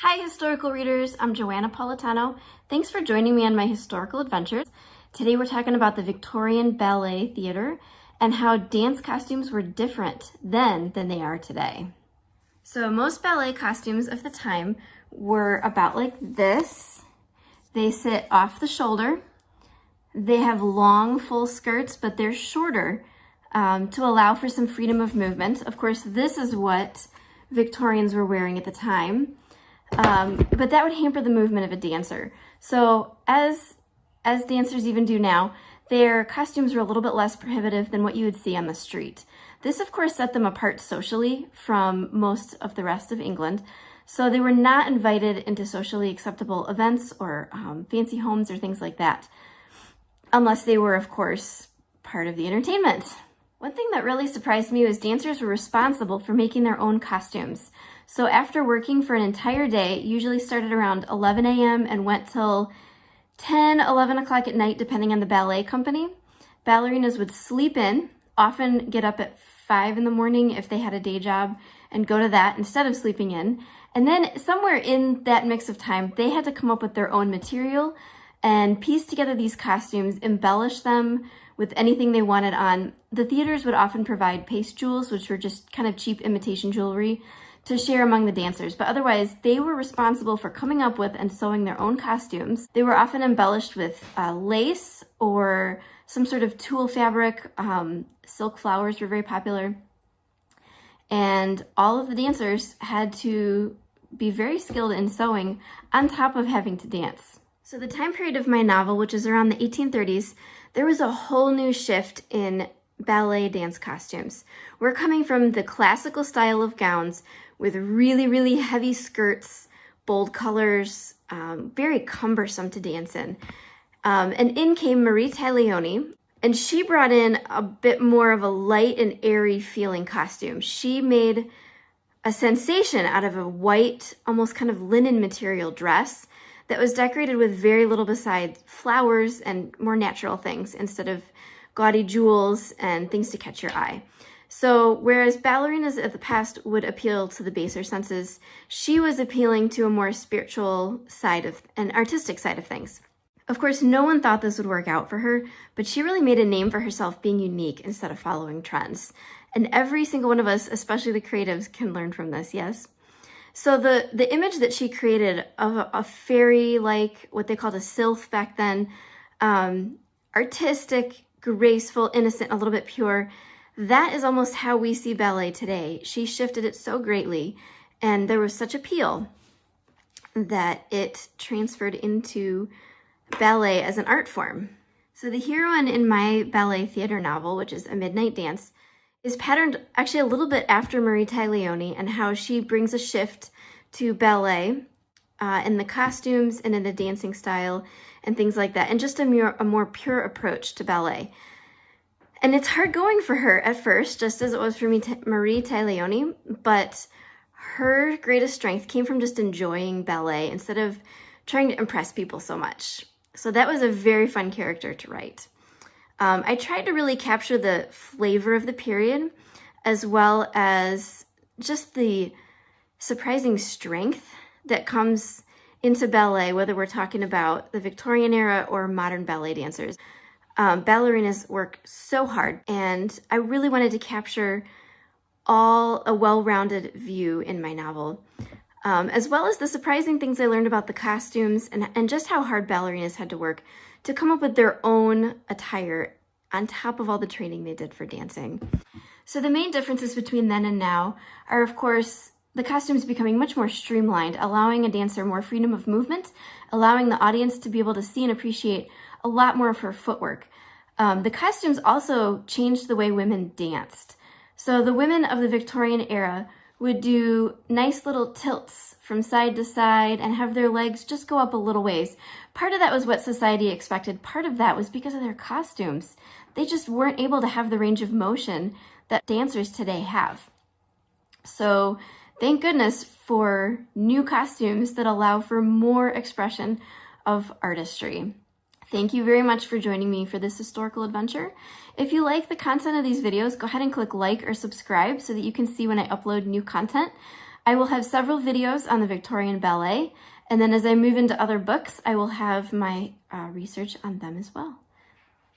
Hi historical readers, I'm Joanna Politano. Thanks for joining me on my historical adventures. Today we're talking about the Victorian Ballet Theatre and how dance costumes were different then than they are today. So most ballet costumes of the time were about like this. They sit off the shoulder. They have long full skirts, but they're shorter to allow for some freedom of movement. Of course, this is what Victorians were wearing at the time. But that would hamper the movement of a dancer. So as dancers even do now, their costumes were a little bit less prohibitive than what you would see on the street. This, of course, set them apart socially from most of the rest of England. So they were not invited into socially acceptable events or fancy homes or things like that, unless they were, of course, part of the entertainment. One thing that really surprised me was dancers were responsible for making their own costumes. So after working for an entire day, usually started around 11 a.m. and went till 10, 11 o'clock at night, depending on the ballet company, ballerinas would sleep in, often get up at 5 in the morning if they had a day job, and go to that instead of sleeping in. And then somewhere in that mix of time, they had to come up with their own material and piece together these costumes, embellish them with anything they wanted on. The theaters would often provide paste jewels, which were just kind of cheap imitation jewelry, to share among the dancers, but otherwise they were responsible for coming up with and sewing their own costumes. They were often embellished with lace or some sort of tulle fabric. Silk flowers were very popular. And all of the dancers had to be very skilled in sewing on top of having to dance. So the time period of my novel, which is around the 1830s, there was a whole new shift in ballet dance costumes. We're coming from the classical style of gowns with really, really heavy skirts, bold colors, very cumbersome to dance in. And in came Marie Taglioni, and she brought in a bit more of a light and airy feeling costume. She made a sensation out of a white, almost kind of linen material dress that was decorated with very little besides flowers and more natural things instead of gaudy jewels and things to catch your eye. So whereas ballerinas of the past would appeal to the baser senses, she was appealing to a more spiritual side of an artistic side of things. Of course, no one thought this would work out for her, but she really made a name for herself being unique instead of following trends. And every single one of us, especially the creatives, can learn from this, yes? So the image that she created of a fairy, like what they called a sylph back then, artistic, graceful, innocent, a little bit pure, that is almost how we see ballet today. She shifted it so greatly, and there was such appeal that it transferred into ballet as an art form. So the heroine in my ballet theater novel, which is A Midnight Dance, is patterned actually a little bit after Marie Taglioni and how she brings a shift to ballet in the costumes and in the dancing style and things like that, and just a more pure approach to ballet. And it's hard going for her at first, just as it was for Marie Taglioni, but her greatest strength came from just enjoying ballet instead of trying to impress people so much. So that was a very fun character to write. I tried to really capture the flavor of the period, as well as just the surprising strength that comes into ballet, whether we're talking about the Victorian era or modern ballet dancers. Ballerinas work so hard, and I really wanted to capture a well-rounded view in my novel, as well as the surprising things I learned about the costumes and just how hard ballerinas had to work to come up with their own attire on top of all the training they did for dancing. So the main differences between then and now are, of course, the costumes becoming much more streamlined, allowing a dancer more freedom of movement, allowing the audience to be able to see and appreciate a lot more of her footwork. The costumes also changed the way women danced. So the women of the Victorian era would do nice little tilts from side to side and have their legs just go up a little ways. Part of that was what society expected. Part of that was because of their costumes. They just weren't able to have the range of motion that dancers today have. So thank goodness for new costumes that allow for more expression of artistry. Thank you very much for joining me for this historical adventure. If you like the content of these videos, go ahead and click like or subscribe so that you can see when I upload new content. I will have several videos on the Victorian Ballet, and then as I move into other books, I will have my research on them as well.